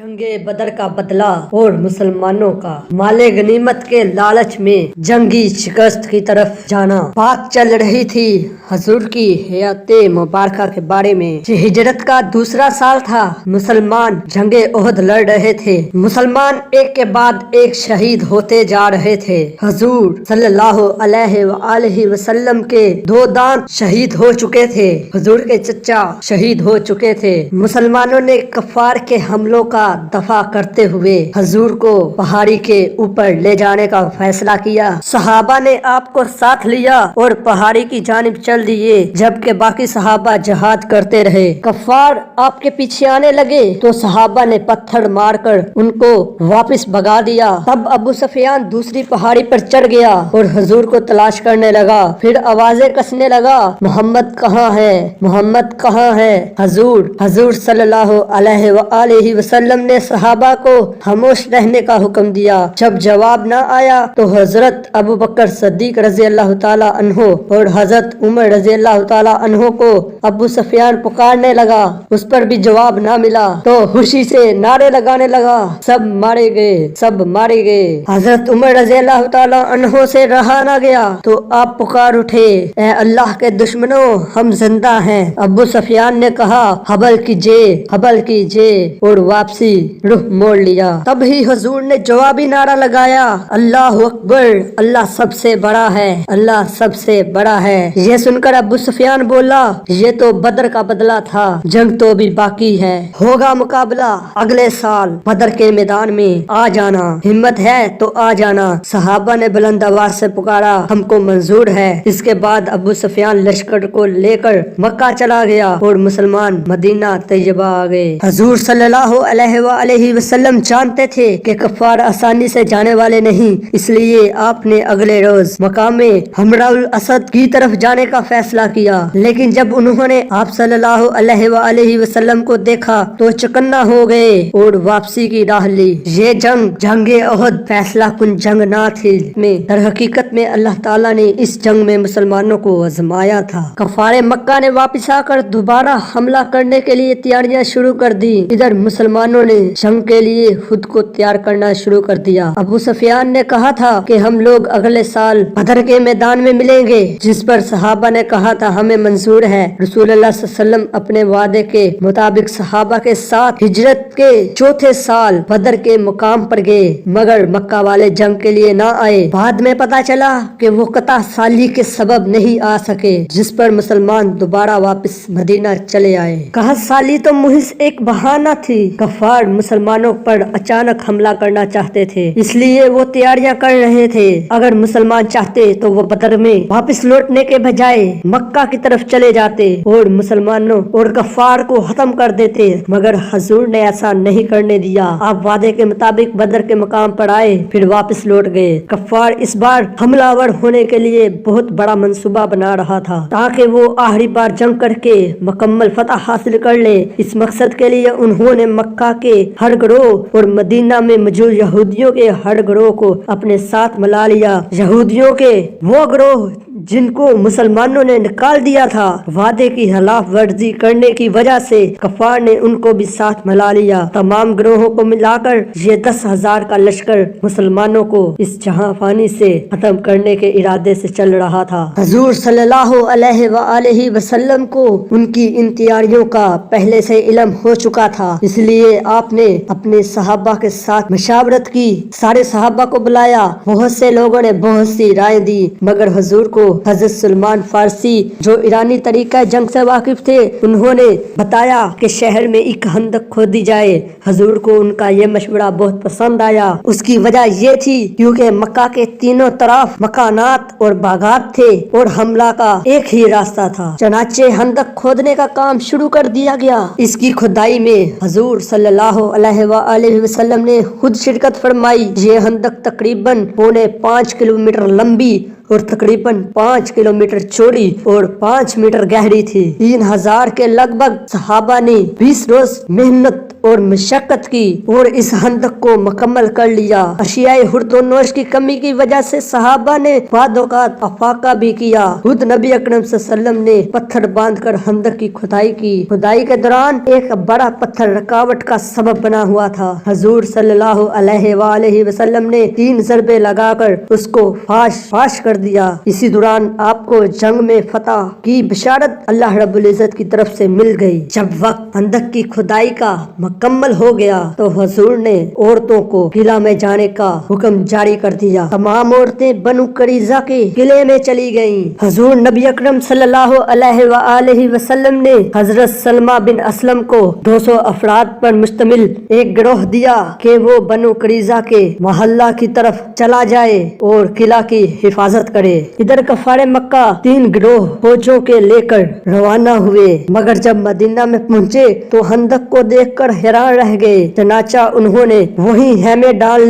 जंगे बदर का बदला और मुसलमानों का माले गनीमत के लालच में जंगी शिकस्त की तरफ जाना। बात चल रही थी हजूर की हयाते मुबारका के बारे में। ये हिजरत का दूसरा साल था। मुसलमान जंगे ओहद लड़ रहे थे। मुसलमान एक के बाद एक शहीद होते जा रहे थे। हजूर सल्लल्लाहु अलैहि वसल्लम के दो दांत शहीद हो चुके थे। हजूर के चचा शहीद हो चुके थे। मुसलमानों ने कफ्फार के हमलों का दफा करते हुए हजूर को पहाड़ी के ऊपर ले जाने का फैसला किया। सहाबा ने आपको साथ लिया और पहाड़ी की जानिब चल दिए, जबकि बाकी सहाबा जहाद करते रहे। कफ्फार आपके पीछे आने लगे तो सहाबा ने पत्थर मारकर उनको वापस भगा दिया। तब अबू सुफियान दूसरी पहाड़ी पर चढ़ गया और हजूर को तलाश करने लगा। फिर आवाजें कसने लगा, मोहम्मद कहाँ है, मोहम्मद कहाँ है। हजूर सल्लल्लाहु अलैहि वसल्लम ने सहाबा को खामोश रहने का हुक्म दिया। जब जवाब न आया तो हजरत अबू बकर सिद्दीक रजी अल्लाह ताला अन्हो और हजरत उमर रजी अल्लाह ताला अन्हो को अबू सुफियान पुकारने लगा। उस पर भी जवाब न मिला तो खुशी से नारे लगाने लगा, सब मारे गए, सब मारे गए। हजरत उमर रजी अल्लाह ताला अन्हो से रहा न गया तो आप पुकार उठे, ए अल्लाह के दुश्मनों, हम जिंदा हैं। अबू सुफियान ने कहा, हबल कीजिए और वापसी रुख मोड़ लिया। तब ही हुजूर ने जवाबी नारा लगाया, अल्लाह अकबर, अल्लाह सबसे बड़ा है, अल्लाह सबसे बड़ा है। ये सुनकर अबू सुफियान बोला, ये तो बदर का बदला था, जंग तो भी बाकी है, होगा मुकाबला अगले साल बदर के मैदान में, आ जाना, हिम्मत है तो आ जाना। सहाबा ने बुलंद आवाज से पुकारा, हमको मंजूर है। इसके बाद अबू सुफियान लश्कर को लेकर मक्का चला गया और मुसलमान मदीना तैयबा आ गए। हजूर सल्लल्लाहु अलैहि वसल्लम जानते थे कि कफ्फार आसानी से जाने वाले नहीं, इसलिए आपने अगले रोज मकामे हमराउल असद की तरफ जाने का फैसला किया। लेकिन जब उन्होंने आप सल्लल्लाहु अलैहि वसल्लम को देखा तो चौकन्ना हो गए और वापसी की राह ली। ये जंगे ओहद फैसला कुन जंग ना थी, में दर हकीकत में अल्लाह ताला ने इस जंग में मुसलमानों को आजमाया था। कफ्फारे मक्का ने वापस आकर दोबारा हमला करने के लिए तैयारियां शुरू कर दी। इधर मुसलमानों ने जंग के लिए खुद को तैयार करना शुरू कर दिया। अबू सुफियान ने कहा था कि हम लोग अगले साल बदर के मैदान में मिलेंगे, जिस पर सहाबा ने कहा था हमें मंजूर है। रसूलुल्लाह सल्लल्लाहु अलैहि वसल्लम अपने वादे के मुताबिक सहाबा के साथ हिजरत के चौथे साल बदर के मुकाम पर गए, मगर मक्का वाले जंग के लिए न आए। बाद में पता चला कि वो कता साली के सबब नहीं आ सके, जिस पर मुसलमान दोबारा वापस मदीना चले आए। कहा साली तो मुहिज एक बहाना थी। कफ्फार मुसलमानों पर अचानक हमला करना चाहते थे, इसलिए वो तैयारियां कर रहे थे। अगर मुसलमान चाहते तो वो बदर में वापस लौटने के बजाय मक्का की तरफ चले जाते और मुसलमानों और कफ्फार को खत्म कर देते, मगर हजूर ने ऐसा नहीं करने दिया। आप वादे के मुताबिक बदर के मुकाम पर आए, फिर वापस लौट गए। कफ्फार इस बार हमलावर होने के लिए बहुत बड़ा मंसूबा बना रहा था, ताकि वो आखिरी बार जंग करके मुकम्मल फतह हासिल कर ले। इस मकसद के लिए उन्होंने मक्का के हर गिरोह और मदीना में मौजूद यहूदियों के हर गिरोह को अपने साथ मिला लिया। यहूदियों के वो गिरोह जिनको मुसलमानों ने निकाल दिया था, वादे की खिलाफ वर्जी करने की वजह से कफ्फार ने उनको भी साथ मिला लिया। तमाम गिरोहों को मिलाकर ये 10,000 का लश्कर मुसलमानों को इस जहांफानी से खत्म करने के इरादे से चल रहा था। हजूर सल्लल्लाहु अलैहि वसल्लम को उनकी इन तैयारियों का पहले से इल्म हो चुका था, इसलिए आपने अपने सहाबा के साथ मशावरत की। सारे सहाबा को बुलाया। बहुत से लोगों ने बहुत सी राय दी, मगर हजूर को हजरत सलमान फारसी, जो ईरानी तरीका जंग से वाकिफ थे, उन्होंने बताया कि शहर में एक खंदक खोदी जाए। हजूर को उनका ये मशवरा बहुत पसंद आया। उसकी वजह ये थी क्योंकि मक्का के तीनों तरफ मकानात और बागात थे और हमला का एक ही रास्ता था। चनाचे खंदक खोदने का काम शुरू कर दिया गया। इसकी खुदाई में हजूर सल्लल्लाहु अलैहि वसल्लम ने खुद शिरकत फरमाई। ये खंदक तकरीबन 5.25 किलोमीटर लंबी और तकरीबन 5 किलोमीटर चौड़ी और 5 मीटर गहरी थी। 3,000 के लगभग सहाबा ने 20 रोज मेहनत اور मशक्कत की और इस खंदक को मुकम्मल कर लिया। अशियाए हुर्दोनोश की कमी की वजह से सहाबा ने वादोकात अफाका भी किया। खुद नबी अकरम सल्लल्लाहु अलैहि वसल्लम ने पत्थर बांधकर खंदक की खुदाई की। खुदाई के दौरान एक बड़ा पत्थर रुकावट का सबब बना हुआ था। हुजूर सल्लल्लाहु अलैहि वसल्लम ने 3 ज़रबे लगाकर उसको फाश कर दिया। इसी दौरान आपको जंग में फतह की बिशारत अल्लाह रब्बुल इज्जत की तरफ से मिल गई। जब वक्त खंदक की खुदाई का मुकम्मल हो गया तो हुजूर ने औरतों को किला में जाने का हुक्म जारी कर दिया। तमाम औरतें बनु करीजा के किले में चली गईं। हुजूर नबी अकरम सल्लल्लाहु अलैहि वसल्लम ने हजरत सलमा बिन असलम को 200 अफराद पर मुश्तमिल एक गिरोह दिया कि वो बनु करीजा के मोहल्ला की तरफ चला जाए और किला की हिफाजत करे। इधर कफारे मक्का 3 गिरोह फौजों के लेकर रवाना हुए, मगर जब मदीना में पहुंचे तो खंदक को देखकर हैरान रह गए। चनाचा उन्होंने वही हैमे डाल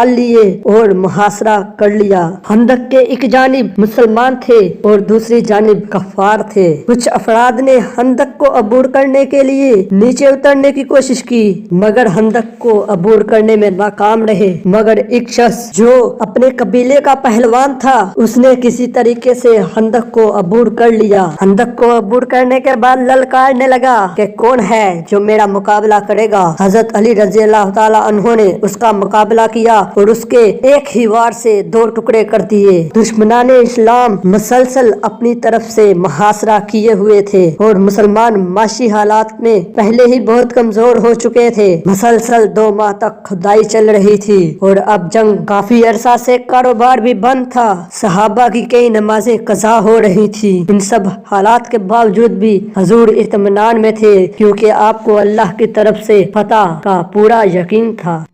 लिए और मुहासरा कर लिया। खंदक के एक जानिब मुसलमान थे और दूसरी जानिब कफार थे। कुछ अफराद ने खंदक को अबूर करने के लिए नीचे उतरने की कोशिश की, मगर खंदक को अबूर करने में नाकाम रहे। मगर एक शख्स जो अपने कबीले का पहलवान था, उसने किसी तरीके से खंदक को अबूर कर लिया। खंदक को अबूर करने के बाद ललकारने लगा कि कौन है जो मेरा मुकाबला करेगा। हजरत अली रजी अल्लाह ताला अन्हु ने उसका मुकाबला किया और उसके एक ही वार से 2 टुकड़े कर दिए। दुश्मनाने इस्लाम मुसलसल अपनी तरफ से मुहासरा किए हुए थे और मुसलमान माशी हालात में पहले ही बहुत कमजोर हो चुके थे। मुसलसल 2 माह तक खुदाई चल रही थी और अब जंग काफी अरसा से कारोबार भी बंद था। सहाबा की कई नमाजें कज़ा हो रही थी। इन सब हालात के बावजूद भी हुजूर इत्मीनान में थे, क्योंकि आपको अल्लाह की तरफ से फतह का पूरा यकीन था।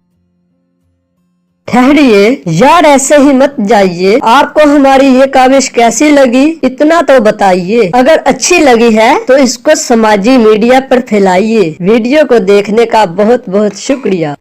ठहरिए यार, ऐसे ही मत जाइए। आपको हमारी ये काविश कैसी लगी इतना तो बताइए। अगर अच्छी लगी है तो इसको समाजी मीडिया पर फैलाइए। वीडियो को देखने का बहुत बहुत शुक्रिया।